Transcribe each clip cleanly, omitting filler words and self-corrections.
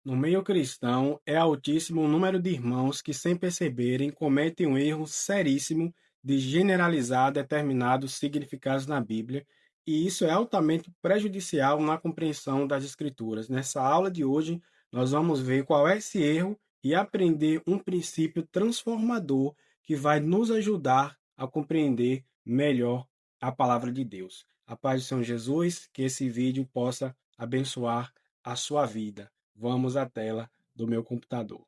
No meio cristão, é altíssimo o número de irmãos que, sem perceberem, cometem um erro seríssimo de generalizar determinados significados na Bíblia, e isso é altamente prejudicial na compreensão das Escrituras. Nessa aula de hoje, nós vamos ver qual é esse erro e aprender um princípio transformador que vai nos ajudar a compreender melhor a palavra de Deus. A paz de São Jesus, que esse vídeo possa abençoar a sua vida. Vamos à tela do meu computador.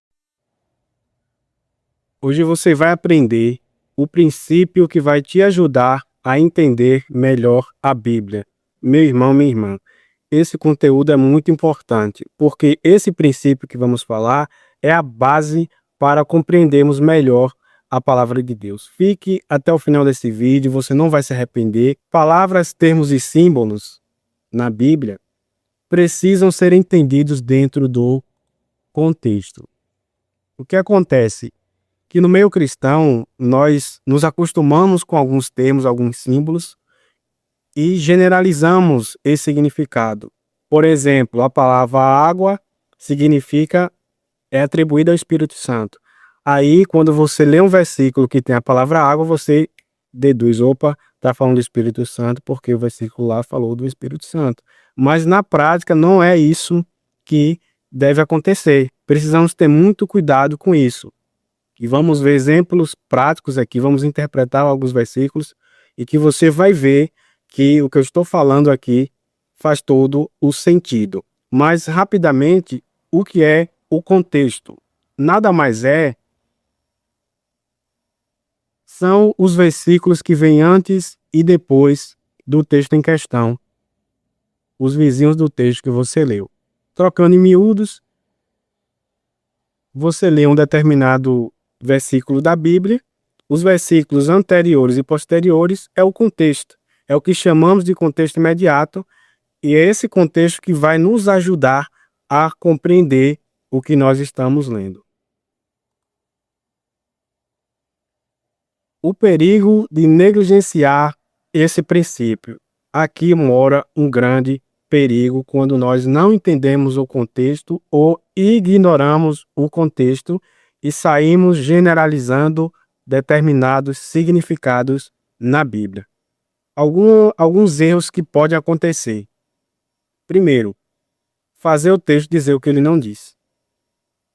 Hoje você vai aprender o princípio que vai te ajudar a entender melhor a Bíblia. Meu irmão, minha irmã, esse conteúdo é muito importante, porque esse princípio que vamos falar é a base para compreendermos melhor a palavra de Deus. Fique até o final desse vídeo, você não vai se arrepender. Palavras, termos e símbolos na Bíblia precisam ser entendidos dentro do contexto. O que acontece? Que no meio cristão, nós nos acostumamos com alguns termos, alguns símbolos, e generalizamos esse significado. Por exemplo, a palavra água é atribuída ao Espírito Santo. Aí, quando você lê um versículo que tem a palavra água, você deduz, opa, está falando do Espírito Santo, porque o versículo lá falou do Espírito Santo. Mas na prática não é isso que deve acontecer. Precisamos ter muito cuidado com isso. E vamos ver exemplos práticos aqui, vamos interpretar alguns versículos e que você vai ver que o que eu estou falando aqui faz todo o sentido. Mas rapidamente, o que é o contexto? Nada mais são os versículos que vêm antes e depois do texto em questão, os vizinhos do texto que você leu. Trocando em miúdos, você lê um determinado versículo da Bíblia, os versículos anteriores e posteriores é o contexto, é o que chamamos de contexto imediato, e é esse contexto que vai nos ajudar a compreender o que nós estamos lendo. O perigo de negligenciar esse princípio. Aqui mora um grande perigo quando nós não entendemos o contexto ou ignoramos o contexto e saímos generalizando determinados significados na Bíblia. Alguns erros que podem acontecer. Primeiro, fazer o texto dizer o que ele não diz.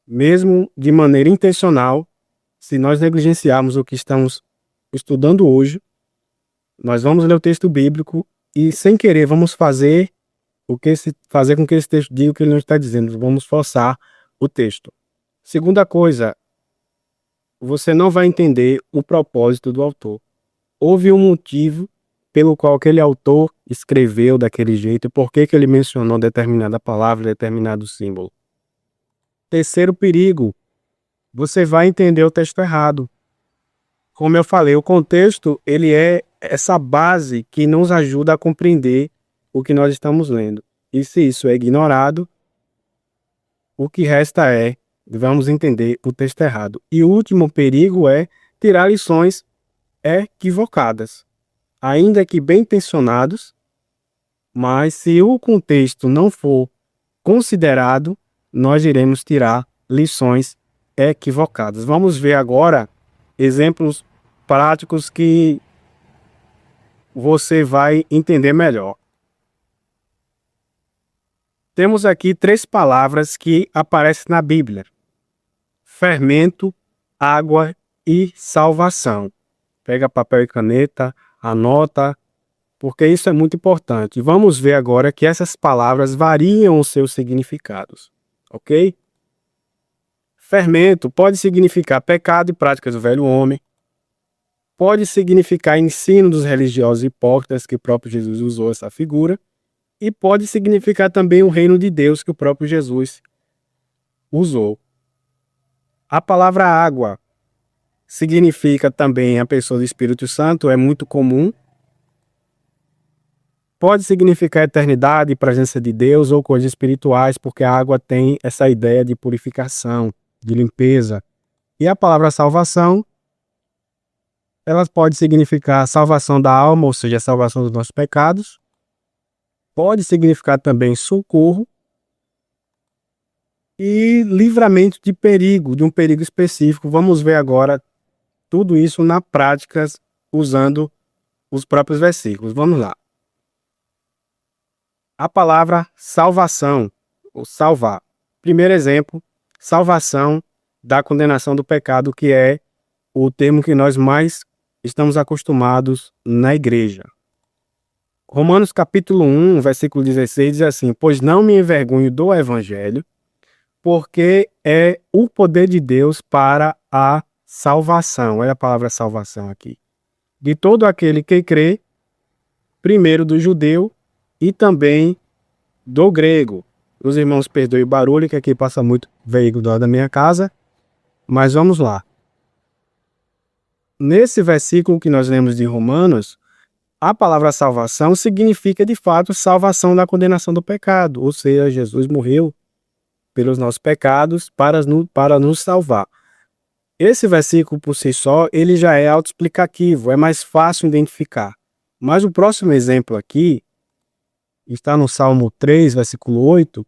Mesmo de maneira intencional, se nós negligenciarmos o que estamos estudando hoje, nós vamos ler o texto bíblico e, sem querer, vamos fazer com que esse texto diga o que ele não está dizendo. Vamos forçar o texto. Segunda coisa, você não vai entender o propósito do autor. Houve um motivo pelo qual aquele autor escreveu daquele jeito e por que ele mencionou determinada palavra, determinado símbolo. Terceiro perigo, você vai entender o texto errado. Como eu falei, o contexto ele é essa base que nos ajuda a compreender o que nós estamos lendo. E se isso é ignorado, o que resta vamos entender o texto errado. E o último perigo é tirar lições equivocadas, ainda que bem intencionados, mas se o contexto não for considerado, nós iremos tirar lições equivocadas. Vamos ver agora exemplos práticos que você vai entender melhor. Temos aqui 3 palavras que aparecem na Bíblia: fermento, água e salvação. Pega papel e caneta, anota, porque isso é muito importante. Vamos ver agora que essas palavras variam os seus significados, ok? Fermento pode significar pecado e práticas do velho homem, pode significar ensino dos religiosos hipócritas, que o próprio Jesus usou essa figura, e pode significar também o reino de Deus, que o próprio Jesus usou. A palavra água significa também a pessoa do Espírito Santo, é muito comum. Pode significar eternidade, presença de Deus ou coisas espirituais, porque a água tem essa ideia de purificação, de limpeza. E a palavra salvação, ela pode significar salvação da alma, ou seja, a salvação dos nossos pecados. Pode significar também socorro. e livramento de perigo, de um perigo específico. Vamos ver agora tudo isso na prática usando os próprios versículos. Vamos lá. A palavra salvação, ou salvar. Primeiro exemplo, salvação da condenação do pecado, que é o termo que nós mais estamos acostumados na igreja. Romanos capítulo 1, versículo 16 diz assim: pois não me envergonho do evangelho, porque é o poder de Deus para a salvação. Olha a palavra salvação aqui. De todo aquele que crê, primeiro do judeu e também do grego. Os irmãos perdoem o barulho, que aqui passa muito veículo do lado da minha casa, mas vamos lá. Nesse versículo que nós lemos de Romanos, a palavra salvação significa de fato salvação da condenação do pecado, ou seja, Jesus morreu pelos nossos pecados para nos salvar. Esse versículo por si só, ele já é autoexplicativo, é mais fácil identificar. Mas o próximo exemplo aqui está no Salmo 3, versículo 8,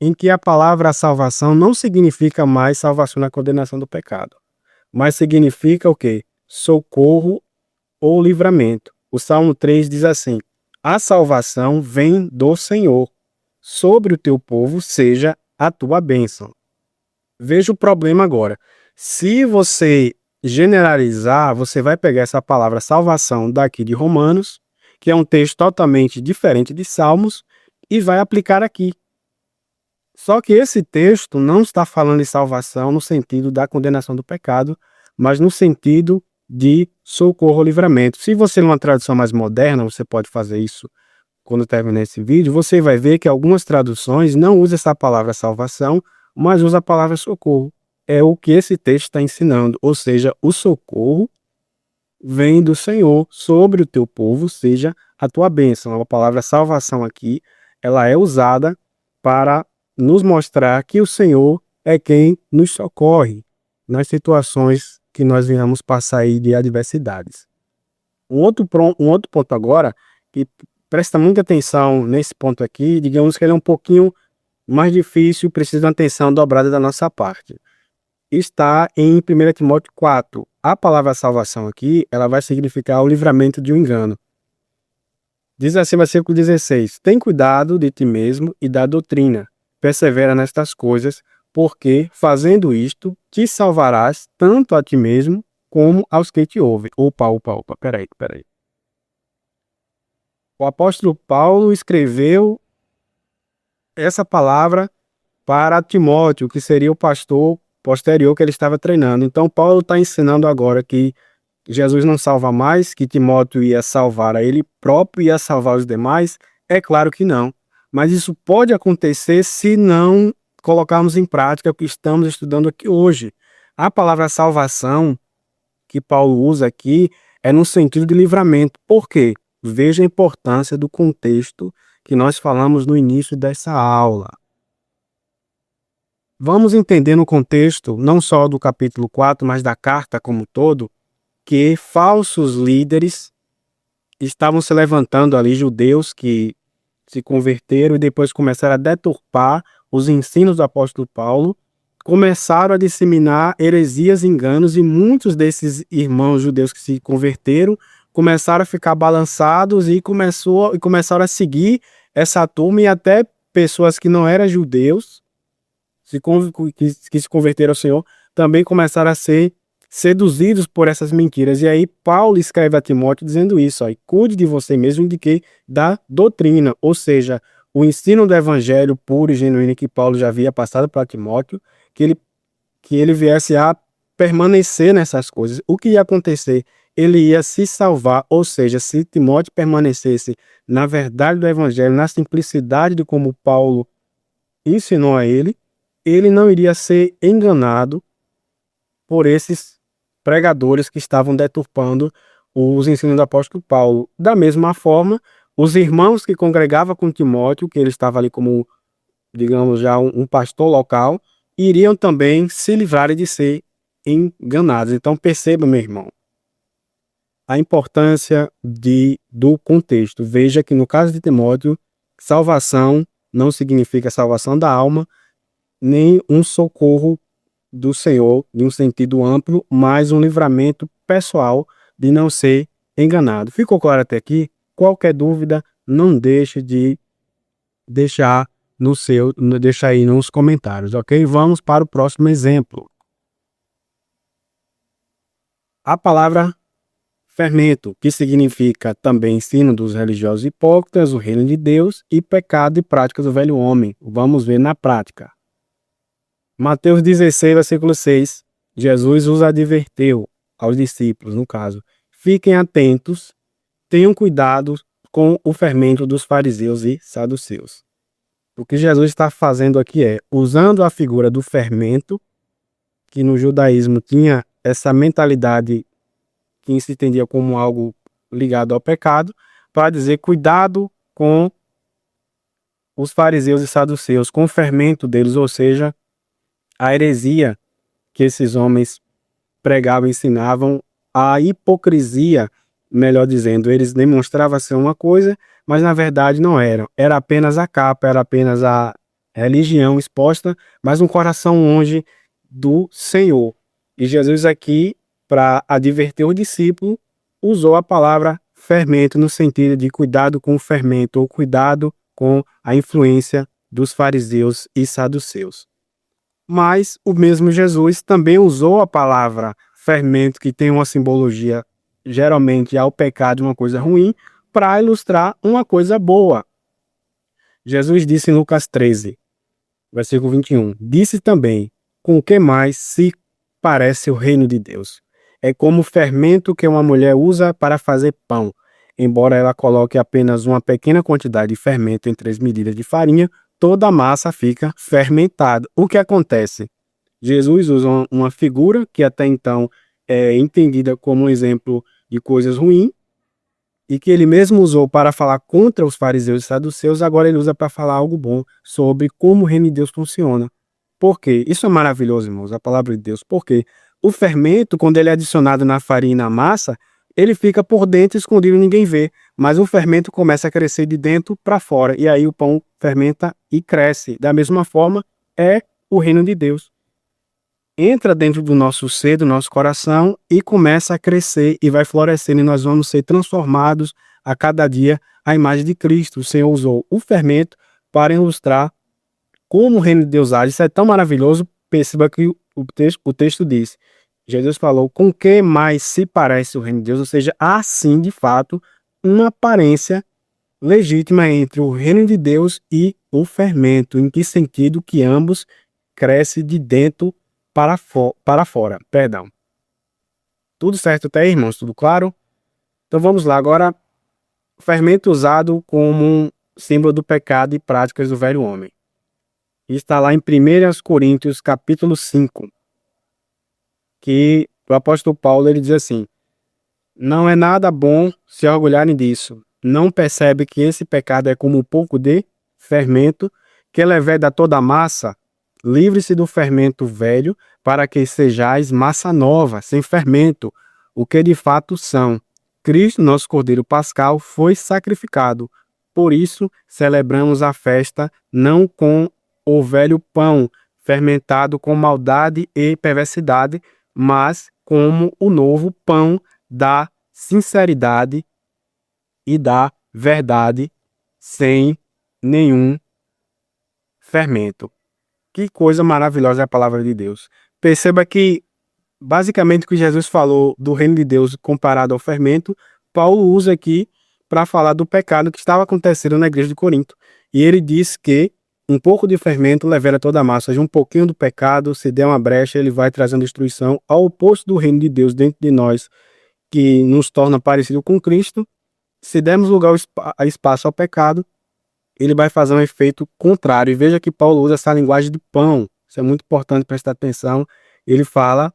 em que a palavra salvação não significa mais salvação da condenação do pecado, mas significa o quê? Socorro ou livramento. O Salmo 3 diz assim: a salvação vem do Senhor, sobre o teu povo seja a tua bênção. Veja o problema agora. Se você generalizar, você vai pegar essa palavra salvação daqui de Romanos, que é um texto totalmente diferente de Salmos, e vai aplicar aqui. Só que esse texto não está falando de salvação no sentido da condenação do pecado, mas no sentido de socorro ou livramento. Se você numa tradução mais moderna, você pode fazer isso quando terminar esse vídeo, você vai ver que algumas traduções não usam essa palavra salvação, mas usa a palavra socorro. É o que esse texto está ensinando, ou seja, o socorro vem do Senhor sobre o teu povo, seja a tua bênção. A palavra salvação aqui, ela é usada para nos mostrar que o Senhor é quem nos socorre nas situações que nós venhamos passar aí de adversidades. Um outro ponto agora, que presta muita atenção nesse ponto aqui, digamos que ele é um pouquinho mais difícil, precisa de uma atenção dobrada da nossa parte. Está em 1 Timóteo 4. A palavra salvação aqui, ela vai significar o livramento de um engano. Diz assim, versículo 16: tem cuidado de ti mesmo e da doutrina, persevera nestas coisas, porque, fazendo isto, te salvarás tanto a ti mesmo como aos que te ouvem. Opa, peraí. O apóstolo Paulo escreveu essa palavra para Timóteo, que seria o pastor posterior que ele estava treinando. Então, Paulo está ensinando agora que Jesus não salva mais, que Timóteo ia salvar a ele próprio e ia salvar os demais. É claro que não. Mas isso pode acontecer se não colocarmos em prática o que estamos estudando aqui hoje. A palavra salvação que Paulo usa aqui é no sentido de livramento. Por quê? Veja a importância do contexto que nós falamos no início dessa aula. Vamos entender no contexto, não só do capítulo 4, mas da carta como um todo, que falsos líderes estavam se levantando ali, judeus que se converteram e depois começaram a deturpar os ensinos do apóstolo Paulo, começaram a disseminar heresias e enganos, e muitos desses irmãos judeus que se converteram começaram a ficar balançados e começaram a seguir essa turma, e até pessoas que não eram judeus, que se converteram ao Senhor, também começaram a ser seduzidos por essas mentiras. E aí Paulo escreve a Timóteo dizendo isso: cuide de você mesmo, de que da doutrina, ou seja, o ensino do evangelho puro e genuíno que Paulo já havia passado para Timóteo, que ele viesse a permanecer nessas coisas. O que ia acontecer? Ele ia se salvar, ou seja, se Timóteo permanecesse na verdade do evangelho, na simplicidade de como Paulo ensinou a ele não iria ser enganado por esses pregadores que estavam deturpando os ensinos do apóstolo Paulo. Da mesma forma, os irmãos que congregavam com Timóteo, que ele estava ali como, digamos, já um pastor local, iriam também se livrarem de ser enganados. Então perceba, meu irmão, a importância do contexto. Veja que no caso de Timóteo, salvação não significa salvação da alma, nem um socorro do Senhor, em um sentido amplo, mas um livramento pessoal de não ser enganado. Ficou claro até aqui? Qualquer dúvida, não deixe de deixar aí nos comentários, ok? Vamos para o próximo exemplo. A palavra fermento, que significa também ensino dos religiosos hipócritas, o reino de Deus e pecado e práticas do velho homem. Vamos ver na prática. Mateus 16, versículo 6, Jesus os adverteu, aos discípulos, no caso, fiquem atentos, tenham cuidado com o fermento dos fariseus e saduceus. O que Jesus está fazendo aqui é, usando a figura do fermento, que no judaísmo tinha essa mentalidade que se entendia como algo ligado ao pecado, para dizer cuidado com os fariseus e saduceus, com o fermento deles, ou seja, a heresia que esses homens pregavam e ensinavam, a hipocrisia, melhor dizendo, eles demonstravam ser uma coisa, mas na verdade não eram. Era apenas a capa, era apenas a religião exposta, mas um coração longe do Senhor. E Jesus aqui, para adverter o discípulo, usou a palavra fermento no sentido de cuidado com o fermento, ou cuidado com a influência dos fariseus e saduceus. Mas o mesmo Jesus também usou a palavra fermento, que tem uma simbologia geralmente ao pecado, uma coisa ruim, para ilustrar uma coisa boa. Jesus disse em Lucas 13, versículo 21, disse também, com o que mais se parece o reino de Deus? É como o fermento que uma mulher usa para fazer pão. Embora ela coloque apenas uma pequena quantidade de fermento em 3 medidas de farinha, toda a massa fica fermentada. O que acontece? Jesus usa uma figura que até então é entendida como um exemplo de coisas ruins, e que ele mesmo usou para falar contra os fariseus e saduceus, agora ele usa para falar algo bom sobre como o reino de Deus funciona. Por quê? Isso é maravilhoso, irmãos, a palavra de Deus. Por quê? O fermento, quando ele é adicionado na farinha e na massa, ele fica por dentro escondido e ninguém vê. Mas o fermento começa a crescer de dentro para fora. E aí o pão fermenta e cresce. Da mesma forma, é o reino de Deus. Entra dentro do nosso ser, do nosso coração e começa a crescer e vai florescendo e nós vamos ser transformados a cada dia à imagem de Cristo. O Senhor usou o fermento para ilustrar como o reino de Deus age. Isso é tão maravilhoso. Perceba que o texto diz, Jesus falou, com que mais se parece o reino de Deus? Ou seja, há sim, de fato, uma aparência legítima entre o reino de Deus e o fermento. Em que sentido? Que ambos crescem de dentro para fora. Perdão. Tudo certo até aí, irmãos? Tudo claro? Então vamos lá. Agora, o fermento usado como um símbolo do pecado e práticas do velho homem. Está lá em 1 Coríntios capítulo 5, que o apóstolo Paulo ele diz assim, não é nada bom se orgulharem disso. Não percebe que esse pecado é como um pouco de fermento que leveda toda a massa? Livre-se do fermento velho para que sejais massa nova, sem fermento, o que de fato são. Cristo, nosso Cordeiro Pascal, foi sacrificado. Por isso, celebramos a festa não com o velho pão, fermentado com maldade e perversidade, mas como o novo pão da sinceridade e da verdade, sem nenhum fermento. Que coisa maravilhosa é a palavra de Deus. Perceba que, basicamente, o que Jesus falou do reino de Deus comparado ao fermento, Paulo usa aqui para falar do pecado que estava acontecendo na igreja de Corinto. E ele diz que um pouco de fermento levera toda a massa, ou seja, um pouquinho do pecado, se der uma brecha, ele vai trazendo destruição, ao oposto do reino de Deus dentro de nós, que nos torna parecido com Cristo. Se dermos lugar a espaço ao pecado, ele vai fazer um efeito contrário. E veja que Paulo usa essa linguagem de pão. Isso é muito importante prestar atenção. Ele fala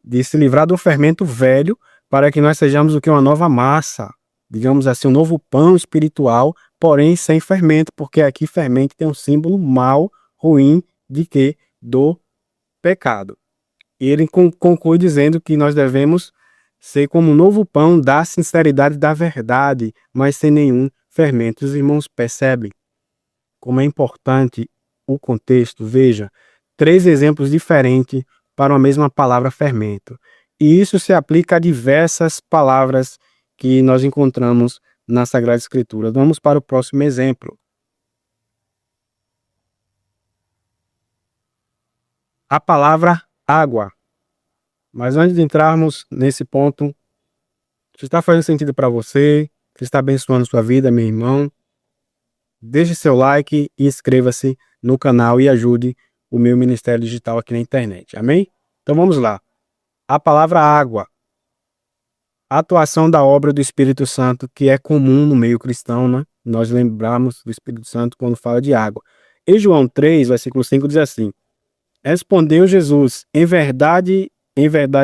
de se livrar do fermento velho para que nós sejamos o que? Uma nova massa. Digamos assim, um novo pão espiritual, porém sem fermento, porque aqui fermento tem um símbolo mau, ruim, de quê? Do pecado. E ele conclui dizendo que nós devemos ser como um novo pão da sinceridade e da verdade, mas sem nenhum fermento. Os irmãos percebem como é importante o contexto. Veja, 3 exemplos diferentes para uma mesma palavra fermento. E isso se aplica a diversas palavras que nós encontramos na Sagrada Escritura. Vamos para o próximo exemplo. A palavra água. Mas antes de entrarmos nesse ponto, se está fazendo sentido para você, se está abençoando sua vida, meu irmão, deixe seu like e inscreva-se no canal e ajude o meu ministério digital aqui na internet. Amém? Então vamos lá. A palavra água. A atuação da obra do Espírito Santo, que é comum no meio cristão, né? Nós lembramos do Espírito Santo quando fala de água. Em João 3, versículo 5 diz assim: Respondeu Jesus, em verdade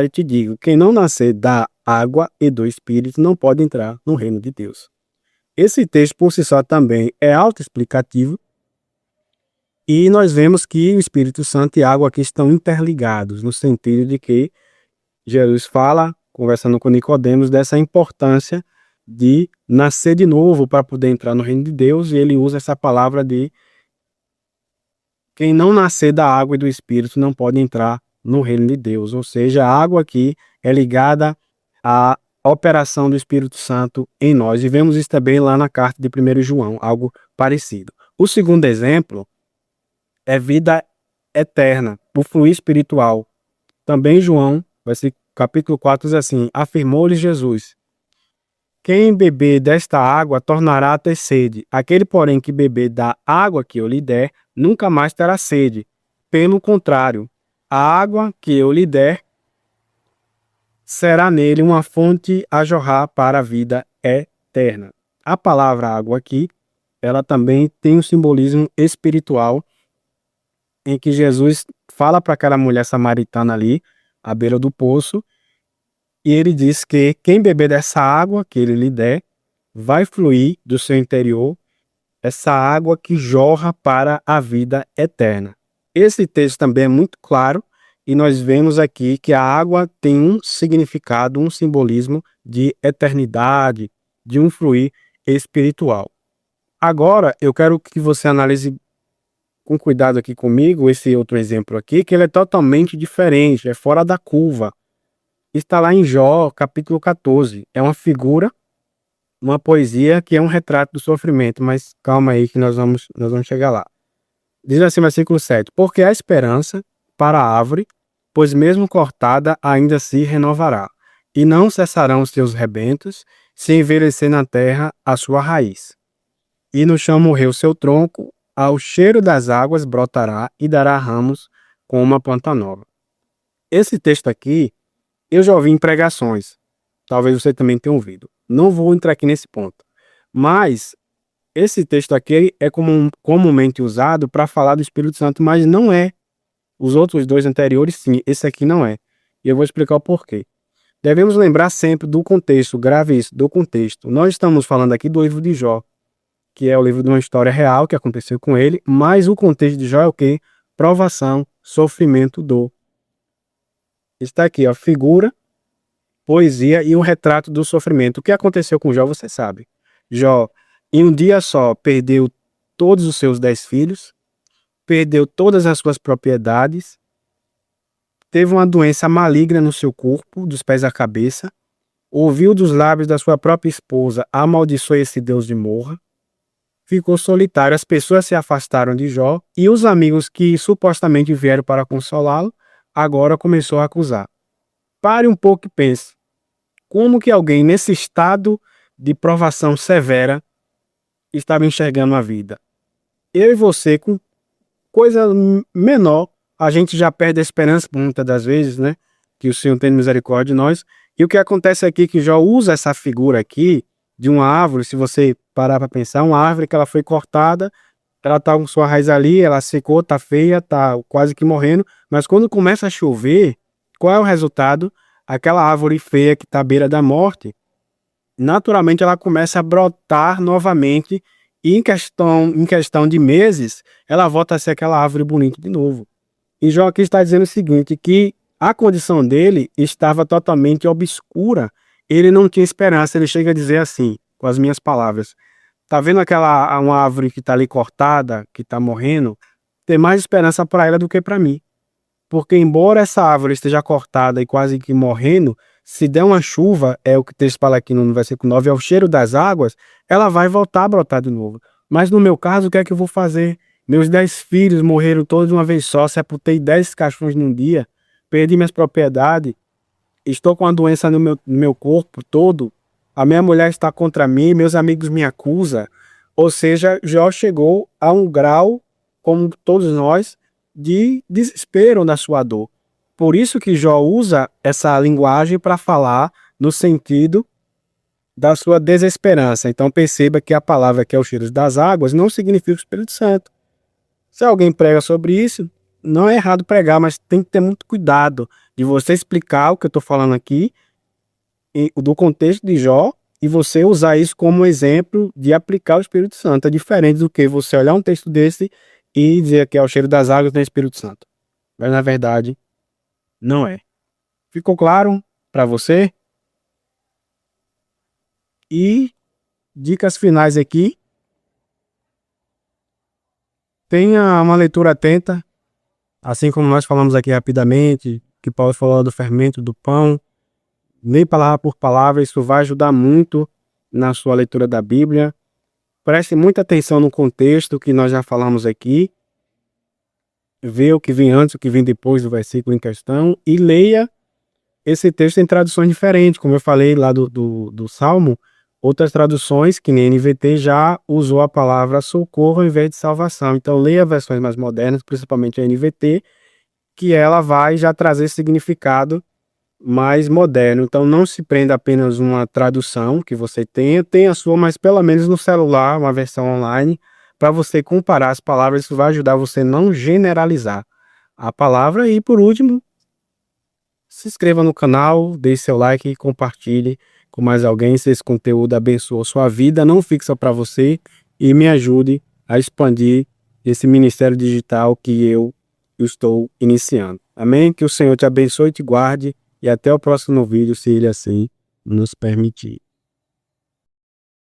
te digo, quem não nascer da água e do Espírito não pode entrar no reino de Deus. Esse texto por si só também é autoexplicativo e nós vemos que o Espírito Santo e a água aqui estão interligados, no sentido de que Jesus fala, conversando com Nicodemos, dessa importância de nascer de novo para poder entrar no reino de Deus, e ele usa essa palavra de quem não nascer da água e do Espírito não pode entrar no reino de Deus. Ou seja, a água aqui é ligada à operação do Espírito Santo em nós. E vemos isso também lá na carta de 1 João, algo parecido. O segundo exemplo é vida eterna, o fluir espiritual. Também João, capítulo 4, diz assim: afirmou-lhe Jesus: quem beber desta água tornará a ter sede. Aquele, porém, que beber da água que eu lhe der, nunca mais terá sede. Pelo contrário, a água que eu lhe der será nele uma fonte a jorrar para a vida eterna. A palavra água aqui, ela também tem um simbolismo espiritual, em que Jesus fala para aquela mulher samaritana ali, à beira do poço, e ele diz que quem beber dessa água que ele lhe der, vai fluir do seu interior essa água que jorra para a vida eterna. Esse texto também é muito claro e nós vemos aqui que a água tem um significado, um simbolismo de eternidade, de um fluir espiritual. Agora, eu quero que você analise com cuidado aqui comigo esse outro exemplo aqui, que ele é totalmente diferente, é fora da curva. Está lá em Jó, capítulo 14. É uma figura, uma poesia que é um retrato do sofrimento, mas calma aí que nós vamos chegar lá. Diz assim, versículo 7: porque há esperança para a árvore, pois mesmo cortada ainda se renovará, e não cessarão os seus rebentos, se envelhecer na terra a sua raiz. E no chão morreu seu tronco, ao cheiro das águas brotará e dará ramos como uma planta nova. Esse texto aqui eu já ouvi em pregações, talvez você também tenha ouvido. Não vou entrar aqui nesse ponto, mas esse texto aqui é comumente usado para falar do Espírito Santo, mas não é. Os outros dois anteriores, sim, esse aqui não é. E eu vou explicar o porquê. Devemos lembrar sempre do contexto, grave isso, do contexto. Nós estamos falando aqui do livro de Jó, que é o livro de uma história real que aconteceu com ele, mas o contexto de Jó é o quê? Provação, sofrimento, dor. Está aqui, ó, figura, poesia e um retrato do sofrimento. O que aconteceu com Jó, você sabe. Jó, em um dia só, perdeu todos os seus 10 filhos, perdeu todas as suas propriedades, teve uma doença maligna no seu corpo, dos pés à cabeça, ouviu dos lábios da sua própria esposa: amaldiçoe esse Deus de morra, ficou solitário, as pessoas se afastaram de Jó, e os amigos que supostamente vieram para consolá-lo, agora começou a acusar. Pare um pouco e pense, como que alguém nesse estado de provação severa estava enxergando a vida? Eu e você, com coisa menor, a gente já perde a esperança muitas das vezes, né? Que o Senhor tem misericórdia de nós. E o que acontece aqui é que Jó usa essa figura aqui de uma árvore, se você parar para pensar, uma árvore que ela foi cortada, ela tá com sua raiz ali, ela secou, tá feia, tá quase que morrendo, mas quando começa a chover, qual é o resultado? Aquela árvore feia que está à beira da morte, naturalmente ela começa a brotar novamente e em questão de meses, ela volta a ser aquela árvore bonita de novo. E Jó aqui está dizendo o seguinte, que a condição dele estava totalmente obscura, ele não tinha esperança, ele chega a dizer assim, com as minhas palavras: tá vendo uma árvore que está ali cortada, que está morrendo? Tem mais esperança para ela do que para mim. Porque embora essa árvore esteja cortada e quase que morrendo, se der uma chuva, é o que o texto fala aqui no versículo 9, é o cheiro das águas, ela vai voltar a brotar de novo. Mas no meu caso, o que é que eu vou fazer? Meus 10 filhos morreram todos de uma vez só, sepultei 10 caixões num dia, perdi minhas propriedades, estou com a doença no meu corpo todo, a minha mulher está contra mim, meus amigos me acusam. Ou seja, Jó chegou a um grau, como todos nós, de desespero na sua dor. Por isso que Jó usa essa linguagem para falar no sentido da sua desesperança. Então perceba que a palavra que é o cheiro das águas não significa o Espírito Santo. Se alguém prega sobre isso, não é errado pregar, mas tem que ter muito cuidado de você explicar o que eu estou falando aqui, do contexto de Jó, e você usar isso como exemplo de aplicar o Espírito Santo. É diferente do que você olhar um texto desse e dizer que é o cheiro das águas do Espírito Santo. Mas na verdade, não é. Ficou claro para você? E dicas finais aqui. Tenha uma leitura atenta, assim como nós falamos aqui rapidamente, que Paulo falou do fermento do pão. Lê palavra por palavra, isso vai ajudar muito na sua leitura da Bíblia. Preste muita atenção no contexto que nós já falamos aqui. Vê o que vem antes, o que vem depois do versículo em questão e leia esse texto em traduções diferentes. Como eu falei lá do Salmo, outras traduções, que nem NVT, já usou a palavra socorro ao invés de salvação. Então leia versões mais modernas, principalmente a NVT, que ela vai já trazer esse significado mais moderno. Então não se prenda apenas uma tradução que você tenha a sua, mas pelo menos no celular, uma versão online, para você comparar as palavras. Isso vai ajudar você a não generalizar a palavra. E por último, se inscreva no canal, deixe seu like e compartilhe com mais alguém se esse conteúdo abençoou sua vida. Não fique só para você e me ajude a expandir esse ministério digital que eu estou iniciando. Amém? Que o Senhor te abençoe e te guarde. E até o próximo vídeo, se Ele assim nos permitir.